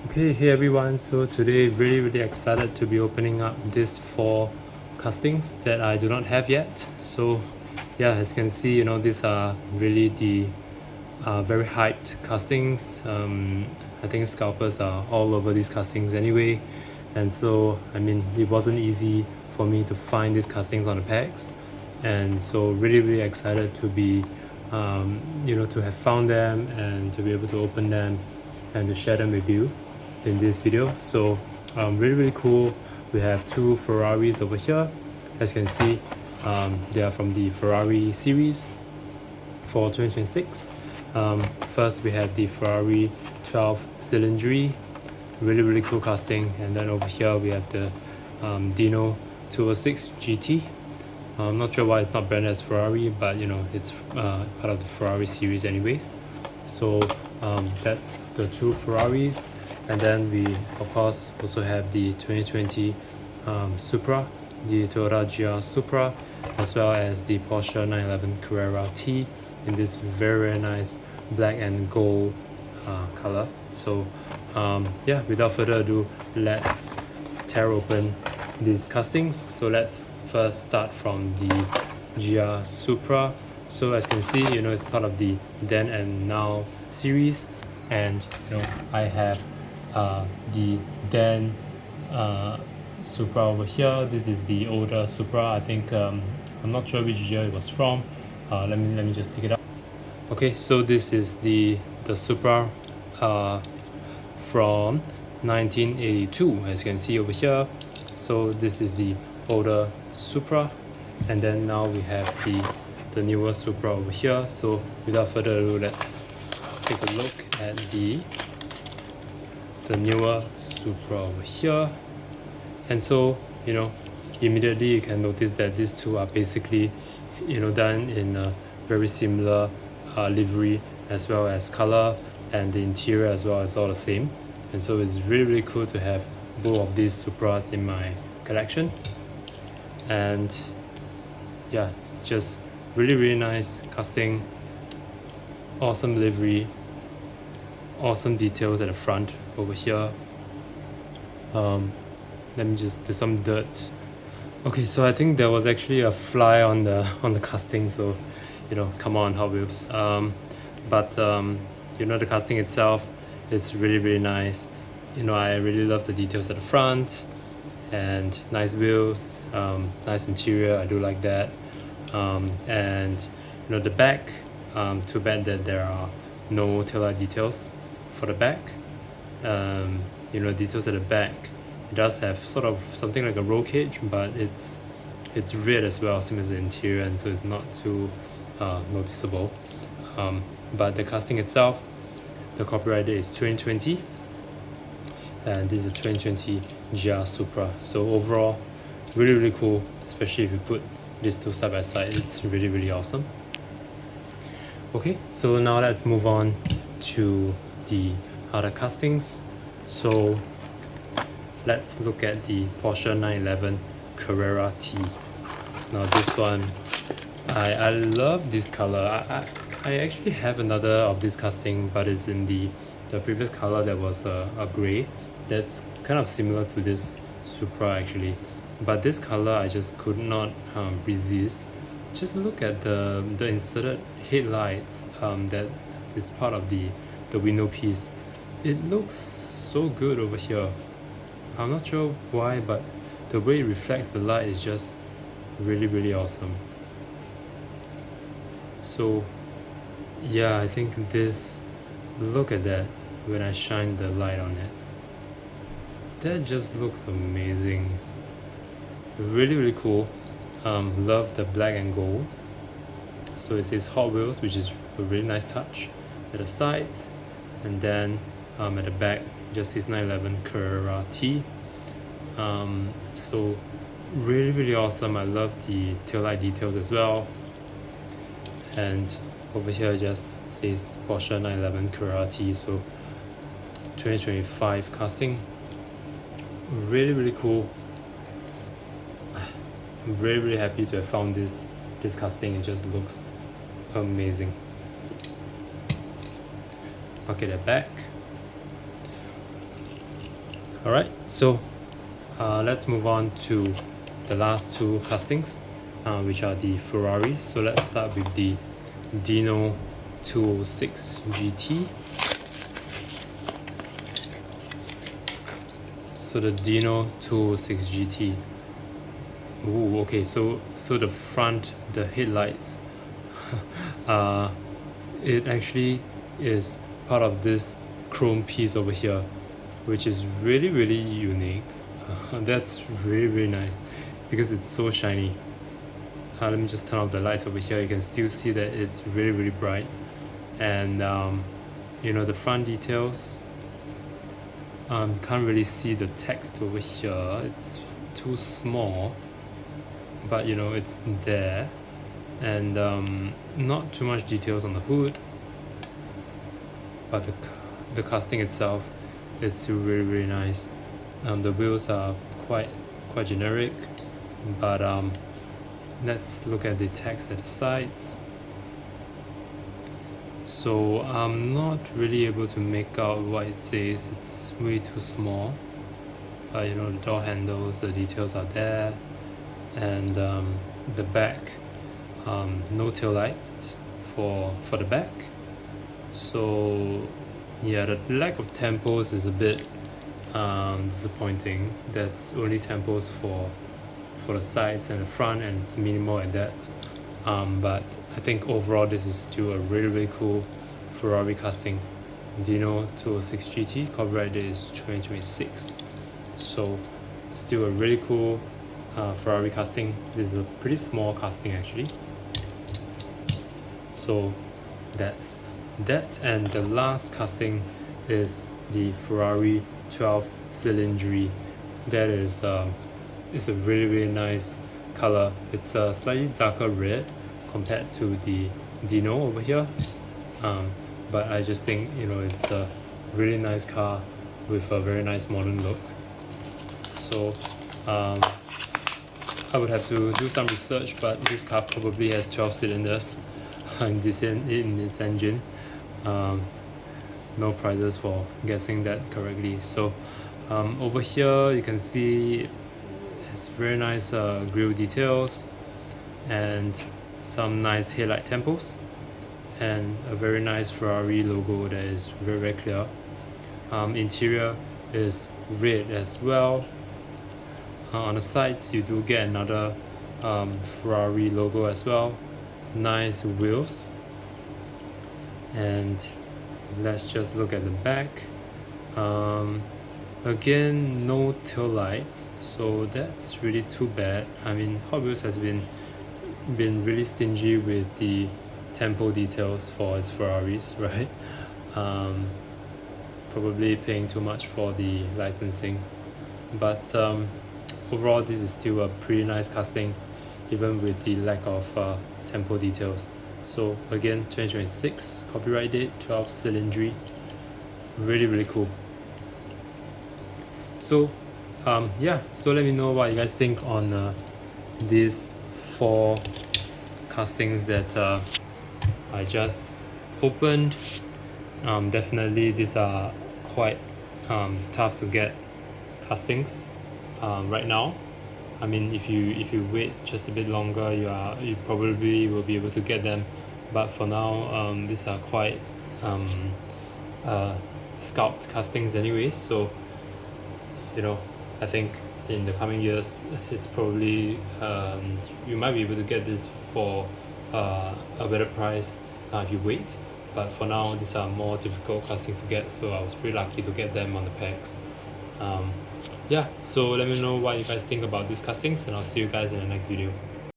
Okay, hey everyone. So today really excited to be opening up these 4 castings that I do not have yet. So yeah, as you can see, these are really the very hyped castings. I think scalpers are all over these castings anyway, and so I mean it wasn't easy for me to find these castings on the packs, and so really excited to be to have found them and to be able to open them and to share them with you in this video. So really cool. We have 2 Ferraris over here. As you can see, they are from the Ferrari series for 2026. First we have the Ferrari 12Cilindri, really cool casting, and then over here we have the Dino 206 GT. I'm not sure why it's not branded as Ferrari, but it's part of the Ferrari series anyways. So that's the 2 Ferraris, and then we of course also have the 2020 Supra, the Toyota GR Supra, as well as the Porsche 911 Carrera T in this very nice black and gold color. So yeah, without further ado, let's tear open these castings. So let's first start from the GR Supra. So as you can see, it's part of the Then and Now series, and I have the Then Supra over here. This is the older Supra. I think I'm not sure which year it was from. Let me just take it out. Okay, so this is the Supra from 1982, as you can see over here. So this is the older Supra, and then now we have the newer Supra over here. So without further ado, let's take a look at the newer Supra over here. And so immediately you can notice that these two are basically done in a very similar livery as well as color, and the interior as well is all the same. And so it's really cool to have both of these Supras in my collection. And yeah, just really nice casting, awesome livery, awesome details at the front over here. Let me just, there's some dirt. Okay, so I think there was actually a fly on the casting, so come on, Hot Wheels. But the casting itself is really nice. I really love the details at the front, and nice wheels, nice interior, I do like that. And the back, too bad that there are no taillight details for the back. Details at the back, it does have sort of something like a roll cage, but it's red as well, same as the interior, and so it's not too noticeable. But the casting itself, the copyright date is 2020, and this is a 2020 GR Supra. So overall, really cool, especially if you put these two side by side. It's really awesome. Okay, so now let's move on to the other castings. So let's look at the Porsche 911 Carrera T. Now this one, I love this color. I actually have another of this casting, but it's in the previous color that was a gray. That's kind of similar to this Supra actually, but this color I just could not resist. Just look at the inserted headlights that is part of the window piece. It looks so good over here. I'm not sure why, but the way it reflects the light is just really awesome. So yeah, I think this, look at that when I shine the light on it. That just looks amazing. Really cool. Love the black and gold. So it says Hot Wheels, which is a really nice touch at the sides, and then at the back just says 911 Carrera T. So really awesome. I love the taillight details as well, and over here just says Porsche 911 Carrera T. So 2025 casting. Really cool. I'm really happy to have found this casting. It just looks amazing. Okay, the back. Alright, so let's move on to the last two castings, which are the Ferrari. So let's start with the Dino 206 GT. So the Dino 206 GT. Ooh, okay, so the front, the headlights, it actually is part of this chrome piece over here, which is really unique. That's really nice because it's so shiny. Let me just turn off the lights over here. You can still see that it's really bright, and you know, the front details, can't really see the text over here, it's too small, but you know, it's there. And not too much details on the hood, but the casting itself is still really nice. The wheels are quite generic, but let's look at the text at the sides. So I'm not really able to make out what it says, it's way too small, but you know, the door handles, the details are there. And the back, no tail lights for the back. So yeah, the lack of tempos is a bit disappointing. There's only tempos for the sides and the front, and it's minimal at that. But I think overall this is still a really cool Ferrari casting. Dino 206 GT, copyright date is 2026. So still a really cool Ferrari casting. This is a pretty small casting actually. So that's that. And the last casting is the Ferrari 12Cilindri. That is it's a really nice color. It's a slightly darker red compared to the Dino over here, but I just think, you know, it's a really nice car with a very nice modern look. So I would have to do some research, but this car probably has 12 cylinders in its engine. No prizes for guessing that correctly. So over here you can see it's very nice grille details and some nice headlight tempos, and a very nice Ferrari logo that is very clear. Interior is red as well. On the sides you do get another Ferrari logo as well. Nice wheels. And let's just look at the back. Again, no tail lights, so that's really too bad. I mean, Hot Wheels has been really stingy with the tempo details for its Ferraris, right? Probably paying too much for the licensing, but overall this is still a pretty nice casting, even with the lack of tempo details. So again, 2026, copyright date, 12Cilindri, really cool. So yeah, so let me know what you guys think on these 4 castings that I just opened. Definitely these are quite tough to get castings right now. I mean, if you wait just a bit longer, you probably will be able to get them, but for now these are quite scalped castings anyways. So you know, I think in the coming years it's probably you might be able to get this for a better price if you wait, but for now these are more difficult castings to get, so I was pretty lucky to get them on the packs. Yeah, so let me know what you guys think about these castings, and I'll see you guys in the next video.